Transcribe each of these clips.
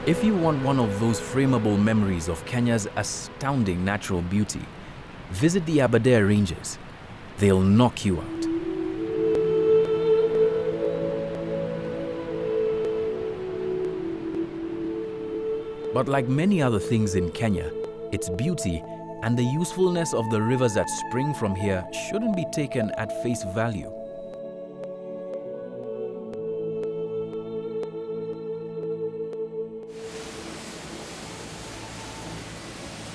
If you want one of those frameable memories of Kenya's astounding natural beauty, visit the Aberdare Ranges. They'll knock you out. But like many other things in Kenya, its beauty and the usefulness of the rivers that spring from here shouldn't be taken at face value.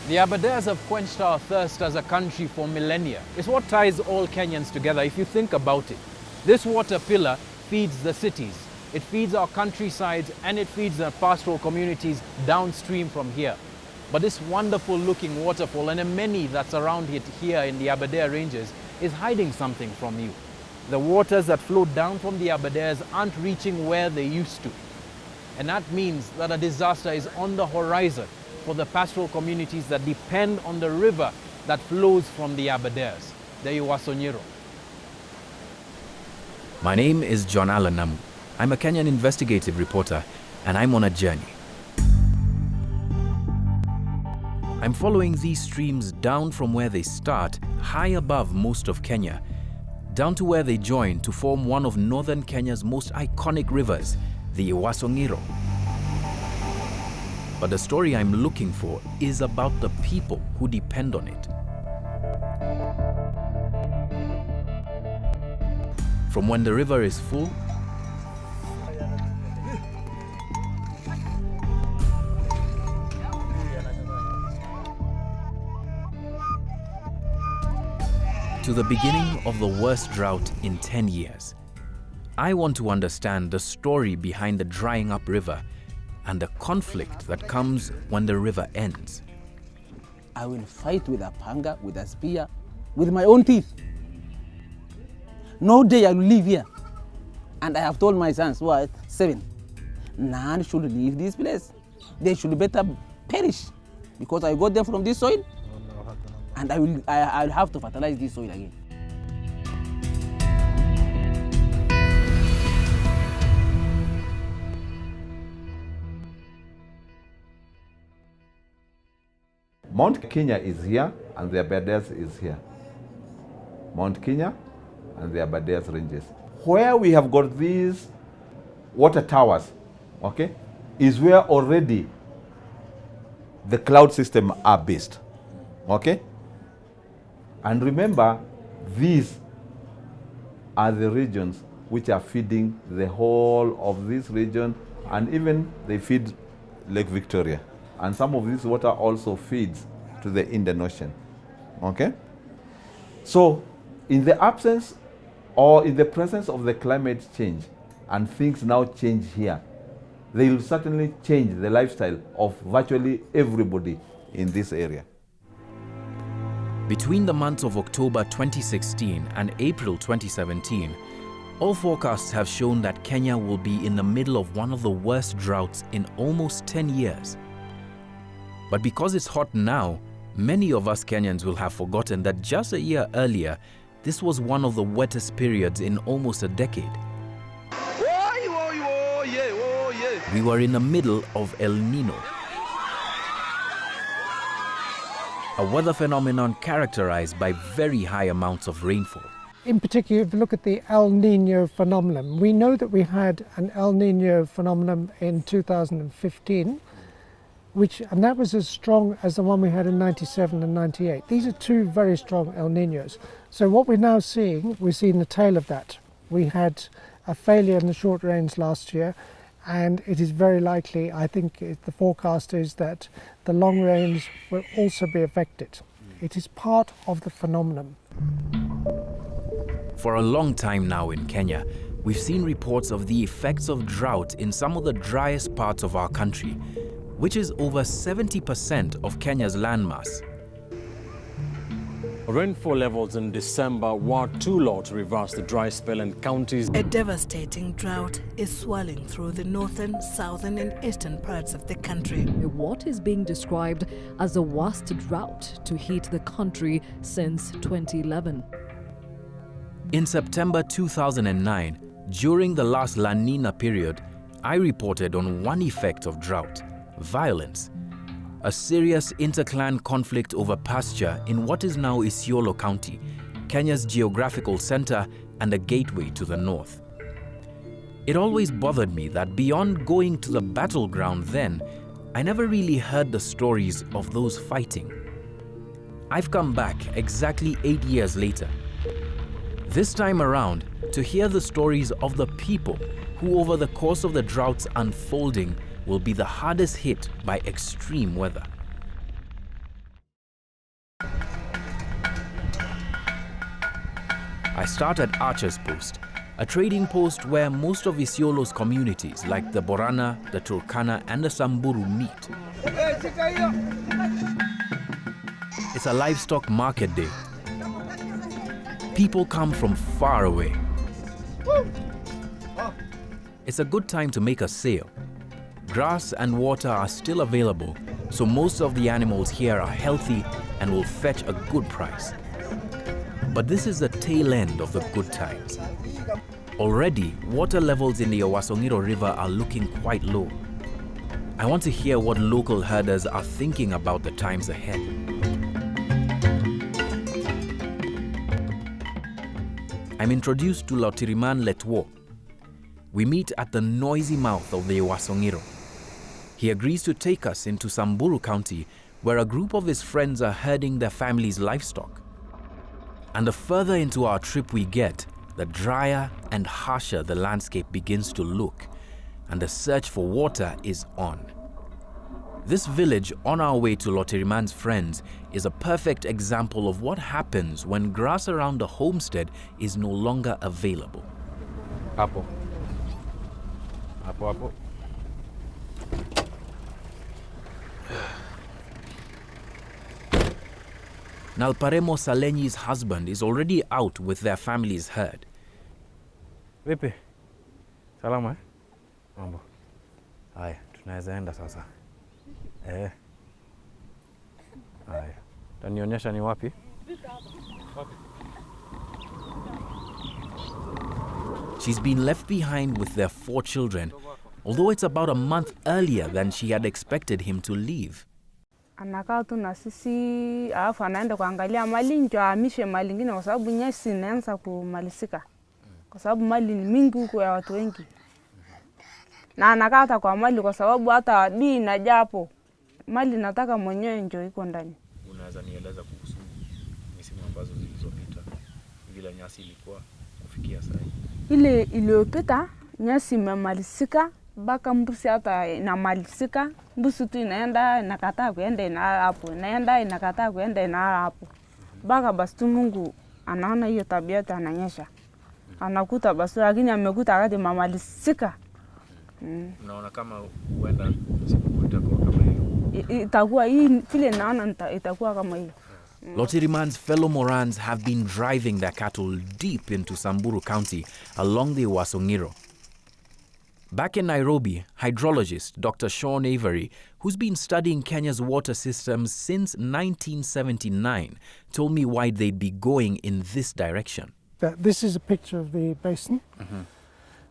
The Aberdares have quenched our thirst as a country for millennia. It's what ties all Kenyans together if you think about it. This water pillar feeds the cities, it feeds our countrysides, and it feeds the pastoral communities downstream from here. But this wonderful looking waterfall and the many that's around it here in the Aberdare Ranges is hiding something from you. The waters that flow down from the Aberdares aren't reaching where they used to. And that means that a disaster is on the horizon for the pastoral communities that depend on the river that flows from the Aberdares, the Iwasonyiro. My name is John-Allan Namu. I'm a Kenyan investigative reporter, and I'm on a journey. I'm following these streams down from where they start, high above most of Kenya, down to where they join to form one of northern Kenya's most iconic rivers, the Iwasonyiro. But the story I'm looking for is about the people who depend on it. From when the river is full to the beginning of the worst drought in 10 years. I want to understand the story behind the drying up river and the conflict that comes when the river ends. I will fight with a panga, with a spear, with my own teeth. No day I will live here. And I have told my sons, who are 7, none should leave this place. They should better perish, because I got them from this soil, and I'll have to fertilize this soil again. Mount Kenya is here and the Aberdares is here. Mount Kenya and the Aberdares Ranges. Where we have got these water towers, okay, is where already the cloud system are based, okay? And remember, these are the regions which are feeding the whole of this region, and even they feed Lake Victoria. And some of this water also feeds to the Indian Ocean, okay? So, in the absence or in the presence of the climate change, and things now change here, they will certainly change the lifestyle of virtually everybody in this area. Between the months of October 2016 and April 2017, all forecasts have shown that Kenya will be in the middle of one of the worst droughts in almost 10 years. But because it's hot now, many of us Kenyans will have forgotten that just a year earlier, this was one of the wettest periods in almost a decade. We were in the middle of El Nino, a weather phenomenon characterized by very high amounts of rainfall. In particular, if you look at the El Nino phenomenon, we know that we had an El Nino phenomenon in 2015, and that was as strong as the one we had in 97 and 98. These are two very strong El Ninos. So what we're now seeing, we're seeing the tail of that. We had a failure in the short rains last year, and it is very likely, I think the forecast is that the long rains will also be affected. It is part of the phenomenon. For a long time now in Kenya, we've seen reports of the effects of drought in some of the driest parts of our country, which is over 70% of Kenya's landmass. Rainfall levels in December were too low to reverse the dry spell in counties. A devastating drought is swirling through the northern, southern and eastern parts of the country. What is being described as the worst drought to hit the country since 2011. In September 2009, during the last La Nina period, I reported on one effect of drought: violence. A serious inter-clan conflict over pasture in what is now Isiolo County, Kenya's geographical center and a gateway to the north. It always bothered me that beyond going to the battleground then, I never really heard the stories of those fighting. I've come back exactly 8 years later. This time around, to hear the stories of the people who over the course of the drought's unfolding will be the hardest hit by extreme weather. I start at Archer's Post, a trading post where most of Isiolo's communities like the Borana, the Turkana and the Samburu meet. It's a livestock market day. People come from far away. It's a good time to make a sale. Grass and water are still available, so most of the animals here are healthy and will fetch a good price. But this is the tail end of the good times. Already, water levels in the Owasongiro River are looking quite low. I want to hear what local herders are thinking about the times ahead. I'm introduced to Lotiriman Letwo. We meet at the noisy mouth of the Owasongiro. He agrees to take us into Samburu County, where a group of his friends are herding their family's livestock. And the further into our trip we get, the drier and harsher the landscape begins to look, and the search for water is on. This village on our way to Lotiriman's friends is a perfect example of what happens when grass around the homestead is no longer available. Hapo. Hapo, hapo. Nalparemo Salenyi's husband is already out with their family's herd. Vipi? Salama, eh? Mambo. Haya, tunaweza enda sasa. Haya. Tanionyesha ni wapi? She's been left behind with their 4 children, although it's about a month earlier than she had expected him to leave. Anakaa tu na sisi alafu anaenda kuangalia mali ndio ahamishe mali nyingine kwa sababu nyasi inaanza kumalizika. Kwa sababu mali ni mingi huko ya watu wengi. Na anakaa hata kwa mali kwa sababu hata bii na japo mali nataka mwenyewe ndio iko ndani. Unaweza nieleza kuhusu misimu ambazo zilizopita vile nyasi ilikuwa kufikia sasa? Ile iliyopita nyasi imemalizika baka mbusi hata inamalizika. Mbusi tu inaenda inakataa kuenda inalala hapo. Inaenda inakataa kuenda inalala hapo. Baka basi tu Mungu anaona hiyo tabia yake ananyesha. Anakuta basi lakini amekuta wakati mamalizika. Unaona kama huenda siku itakuwa kama hiyo. Itakuwa hii vile naona itakuwa kama hiyo. Lotiriman's fellow Morans have been driving their cattle deep into Samburu County along the Owasongiro. Back in Nairobi, hydrologist Dr. Sean Avery, who's been studying Kenya's water systems since 1979, told me why they'd be going in this direction. This is a picture of the basin,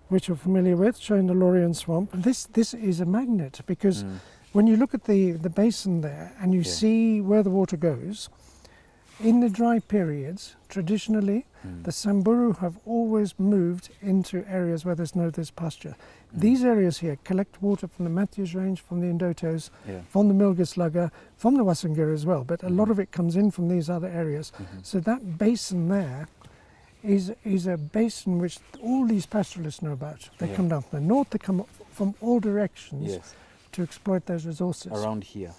which you're familiar with, showing the Lorien Swamp. And this is a magnet because when you look at the basin there and you see where the water goes, In the dry periods, traditionally, the Samburu have always moved into areas where there's pasture. These areas here collect water from the Matthews Range, from the Ndotos, from the Milgaslugga, from the Wasangira as well, but a lot of it comes in from these other areas. So that basin there is a basin which all these pastoralists know about. They come down from the north, they come from all directions to exploit those resources. Around here.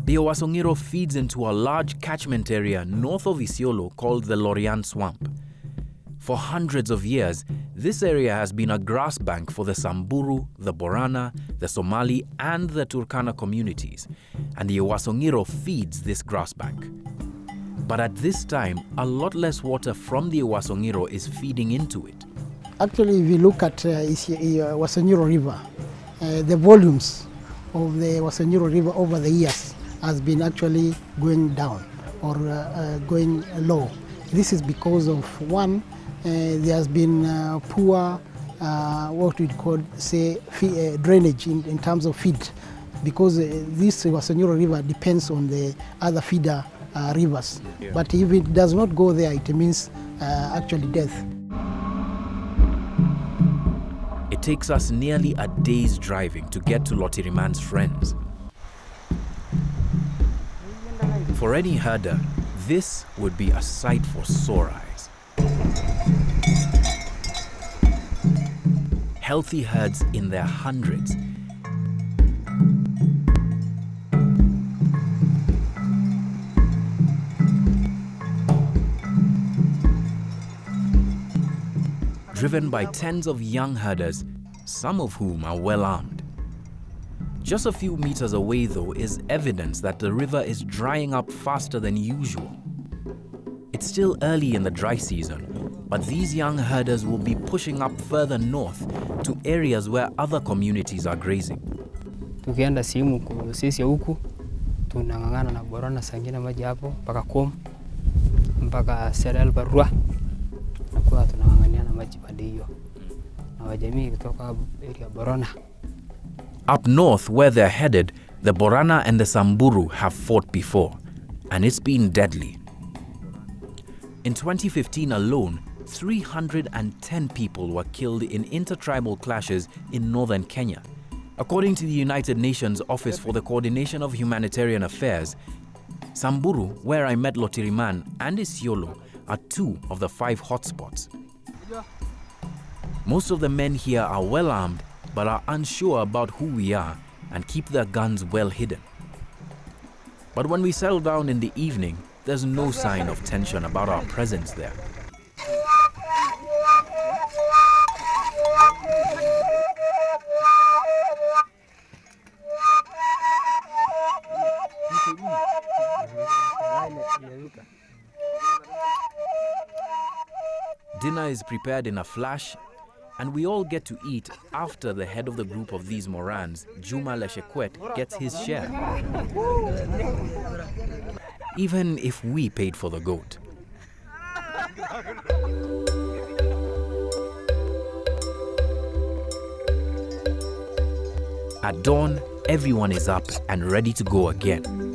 The Owasongiro feeds into a large catchment area north of Isiolo called the Lorian Swamp. For hundreds of years, this area has been a grass bank for the Samburu, the Borana, the Somali and the Turkana communities, and the Owasongiro feeds this grass bank. But at this time, a lot less water from the Owasongiro is feeding into it. Actually, if you look at Owasongiro River, the volumes of the Owasongiro River over the years has been actually going down or going low. This is because of one, there has been poor, what we call, say, drainage in terms of feed, because this Owasongiro River depends on the other feeder rivers. But if it does not go there, it means actually death. It takes us nearly a day's driving to get to Lotiriman's friends. For any herder, this would be a sight for sore eyes. Healthy herds in their hundreds. Driven by tens of young herders, some of whom are well armed. Just a few meters away, though, is evidence that the river is drying up faster than usual. It's still early in the dry season, but these young herders will be pushing up further north to areas where other communities are grazing. Tukienda simu sisi huku tunang'ang'ana na Boran sangine maji hapo mpaka Kom mpaka Serel Barua na kwa tunang'ang'ania na maji pande hiyo na wajamii kutoka area Boran. Up north, where they're headed, the Borana and the Samburu have fought before, and it's been deadly. In 2015 alone, 310 people were killed in intertribal clashes in northern Kenya. According to the United Nations Office for the Coordination of Humanitarian Affairs, Samburu, where I met Lotiriman, and Isiolo are 2 of the 5 hotspots. Most of the men here are well armed, but are unsure about who we are and keep their guns well hidden. But when we settle down in the evening, there's no sign of tension about our presence there. Dinner is prepared in a flash, and we all get to eat after the head of the group of these Morans, Juma Leshekwet, gets his share. Even if we paid for the goat. At dawn, everyone is up and ready to go again.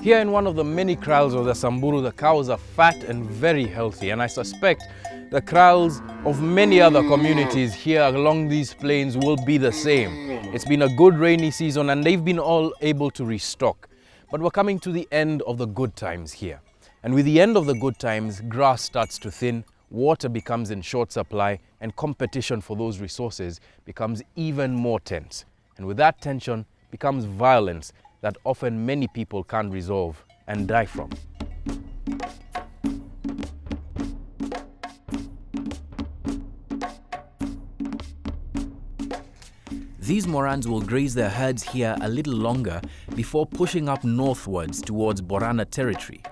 Here in one of the many kraals of the Samburu, the cows are fat and very healthy, and I suspect the kraals of many other communities here along these plains will be the same. It's been a good rainy season and they've been all able to restock. But we're coming to the end of the good times here. And with the end of the good times, grass starts to thin, water becomes in short supply, and competition for those resources becomes even more tense. And with that tension becomes violence that often many people can't resolve and die from. These Morans will graze their herds here a little longer before pushing up northwards towards Borana territory.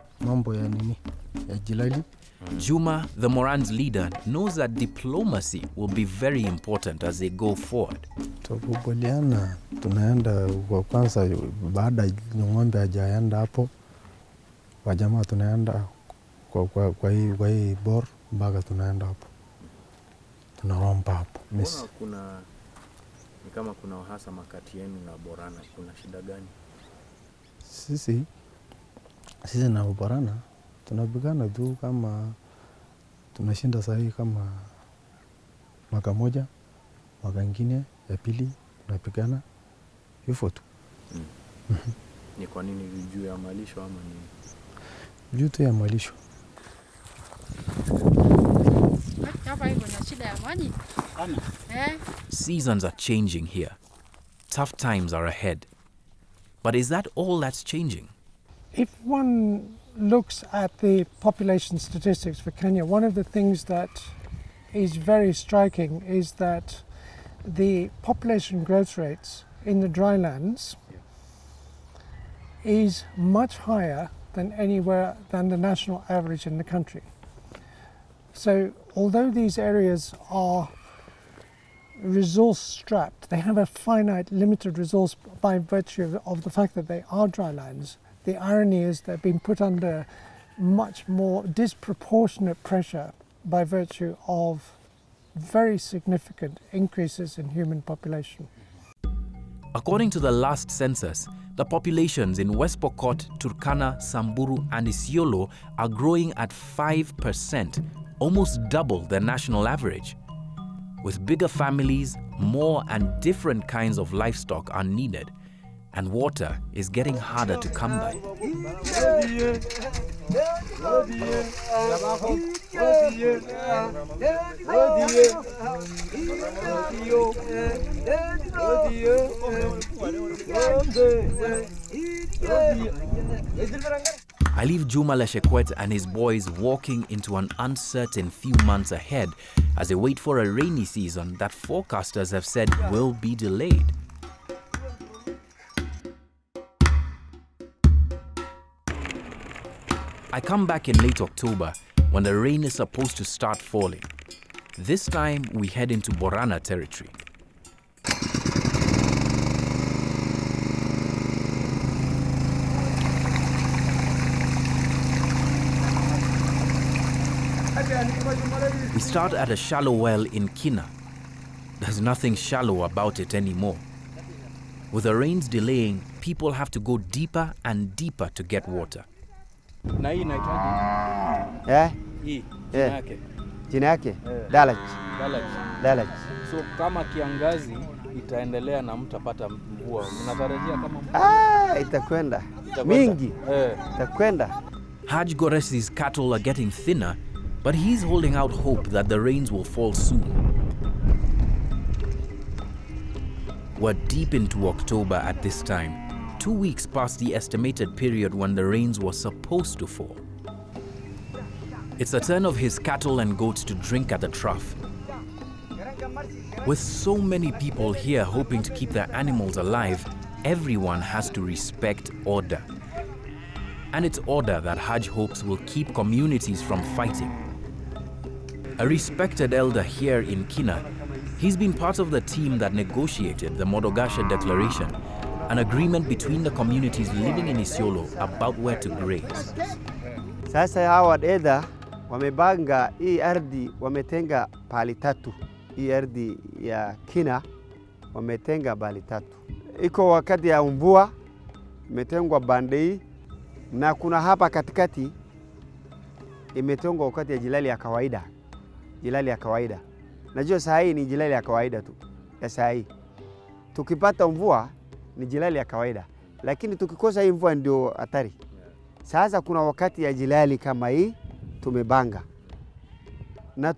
Juma, the Moran's leader, knows that diplomacy will be very important as they go forward. Tunaenda kwa kwanza baada ng'ombe hajaenda hapo wajamaa tunaenda kwa hii bor mpaka tunaenda hapo tunaomba hapo Ni kama kuna uhasama kati yenu na Borana, kuna shida gani? Sisi na Borana tunapigana tu kama tunashinda sahi kama mwaka moja, mwaka ingine ya pili tunapigana hivyo tu. Ni kwa nini juu ya malisho ama ni? Juu tu ya malisho. Seasons are changing here. Tough times are ahead. But is that all that's changing? If one looks at the population statistics for Kenya, one of the things that is very striking is that the population growth rates in the drylands is much higher than anywhere than the national average in the country. So although these areas are resource strapped, they have a finite limited resource by virtue of the fact that they are drylands. The irony is they've been put under much more disproportionate pressure by virtue of very significant increases in human population. According to the last census, the populations in West Pokot, Turkana, Samburu and Isiolo are growing at 5%, almost double the national average. With bigger families, more and different kinds of livestock are needed, and water is getting harder to come by. I leave Juma Leshekwet and his boys walking into an uncertain few months ahead as they wait for a rainy season that forecasters have said will be delayed. I come back in late October when the rain is supposed to start falling. This time we head into Borana territory. We start at a shallow well in Kina. There's nothing shallow about it anymore. With the rains delaying, people have to go deeper and deeper to get water. Na hii inaitwaje? Hii jina yake. Jina yake? Dalaj. Dalaj. So kama kiangazi itaendelea na mtapata mvua, mnatarajia kama mvua? Itakwenda. Mingi. Itakwenda. Haj Goresi's cattle are getting thinner, but he's holding out hope that the rains will fall soon. We're deep into October at this time, 2 weeks past the estimated period when the rains were supposed to fall. It's the turn of his cattle and goats to drink at the trough. With so many people here hoping to keep their animals alive, everyone has to respect order. And it's order that Haj hopes will keep communities from fighting. A respected elder here in Kina, he's been part of the team that negotiated the Modogashe Declaration, an agreement between the communities living in Isiolo about where to graze. Sasa hawa edha wamebanga hii ardhi wametenga pali tatu. Hii ardhi ya Kina wametenga pali tatu. Iko wakati ya mvua imetengwa bande hii, na kuna hapa katikati imetengwa wakati ya jilali ya kawaida. Jilali ya kawaida. Najua saa hii ni jilali ya kawaida tu. Ya saa hii. Tukipata mvua ni jilali ya kawaida. Lakini tukikosa hii mvua ndio hatari. Sasa kuna wakati ya jilali kama hii tumebanga. Na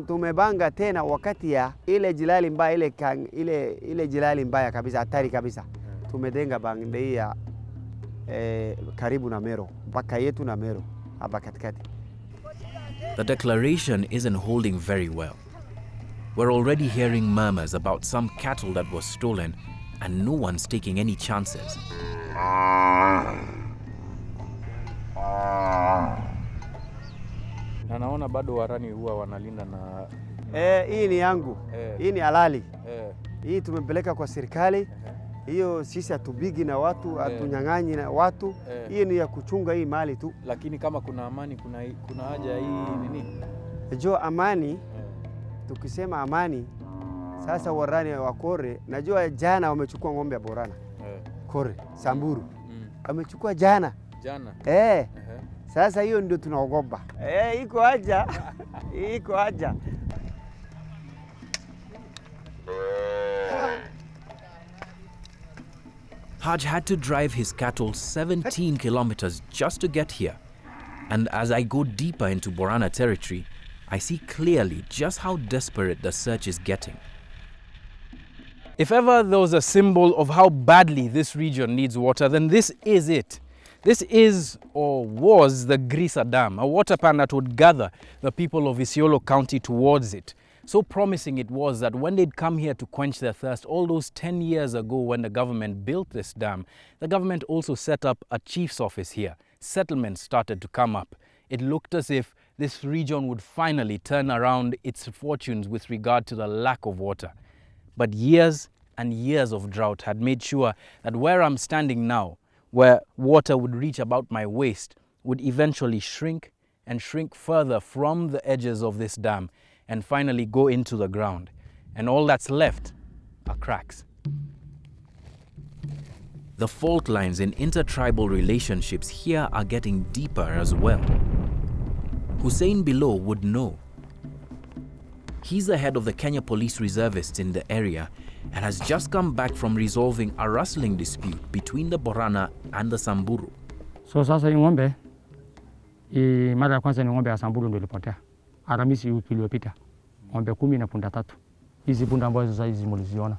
tumebanga tena wakati ya ile jilali mbaya ile jilali mbaya kabisa, hatari kabisa. Tumedenga bande hii ya karibu na Mero, mpaka yetu na Mero hapa katikati. The declaration isn't holding very well. We're already hearing murmurs about some cattle that were stolen, and no one's taking any chances. Na naona bado warani huwa wanalinda na hii ni yangu. Hii ni halali. Hii tumepeleka kwa serikali. Hiyo sisi hatubigi na watu, hatunyang'anyi na watu. Hii ni ya kuchunga hii mali tu. Lakini kama kuna amani, kuna haja hii nini? Jo amani, tukisema amani, Sasa warani wa Kore, najua jana wamechukua ng'ombe ya Borana. Kore, Samburu. Wamechukua jana. Sasa hiyo ndio tunaogopa. Iko haja. Iko haja. Haj had to drive his cattle 17 kilometers just to get here. And as I go deeper into Borana territory, I see clearly just how desperate the search is getting. If ever there was a symbol of how badly this region needs water, then this is it. This is or was the Grisa Dam, a water pan that would gather the people of Isiolo County towards it. So promising it was that when they'd come here to quench their thirst all those 10 years ago when the government built this dam, the government also set up a chief's office here. Settlements started to come up. It looked as if this region would finally turn around its fortunes with regard to the lack of water. But years and years of drought had made sure that where I'm standing now, where water would reach about my waist, would eventually shrink and shrink further from the edges of this dam and finally go into the ground. And all that's left are cracks. The fault lines in intertribal relationships here are getting deeper as well. HUSSEIN BILLOW would know. He's the head of the Kenya Police Reservists in the area and has just come back from resolving a rustling dispute between the Borana and the Samburu. So sasa hii ng'ombe, mara ya kwanza ni ng'ombe ya Samburu ndio ilipotea. Alhamisi wiki iliyopita. Ng'ombe 10 na punda 3. Hizi punda ambazo sasa hizi mliziona.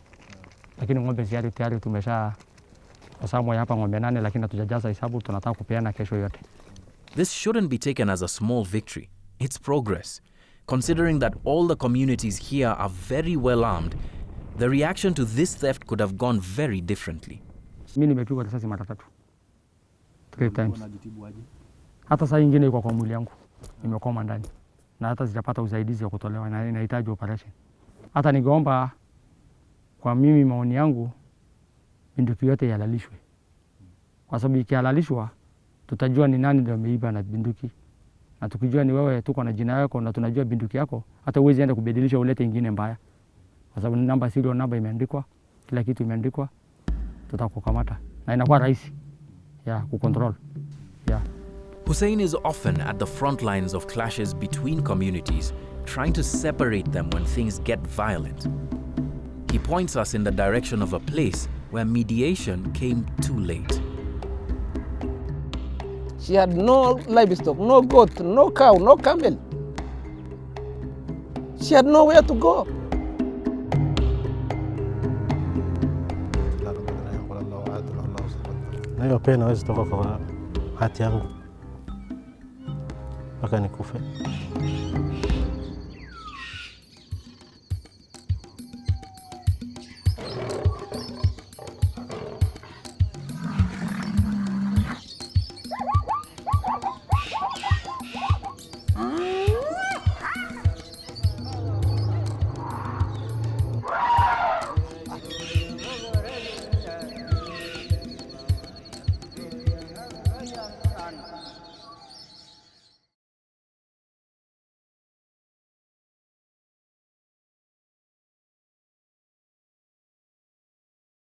Lakini ng'ombe tayari tumesha Osamwa hapa ng'ombe 8 lakini hatujajaza hesabu, tunataka kupeana kesho yote. This shouldn't be taken as a small victory. It's progress. Considering that all the communities here are very well armed, the reaction to this theft could have gone very differently. Mimi nimepigwa risasi mara 3. 3 times. Hata saa nyingine iko kwa mwili yangu. Nimekoma ndani. Na hata sijapata usaidizi wa kutolewa na inahitaji operation. Hata ningeomba kwa mimi maoni yangu bunduki yote yalalishwe. Kwa sababu ikihalalishwa tutajua ni nani ndio ameiba na bunduki. Na tukijua ni wewe tuko na jina yako na tunajua bunduki yako, hata uwezi enda kubadilisha ulete nyingine mbaya. Kwa sababu namba serial number imeandikwa, kila kitu imeandikwa, tutakukamata. Na inakuwa rahisi kucontrol. HUSSEIN is often at the front lines of clashes between communities, trying to separate them when things get violent. He points us in the direction of a place where mediation came too late. She had no livestock, no goat, no cow, no camel. She had nowhere to go. Na hiyo pena hawezi toka kwa hati yangu mpaka nikufe.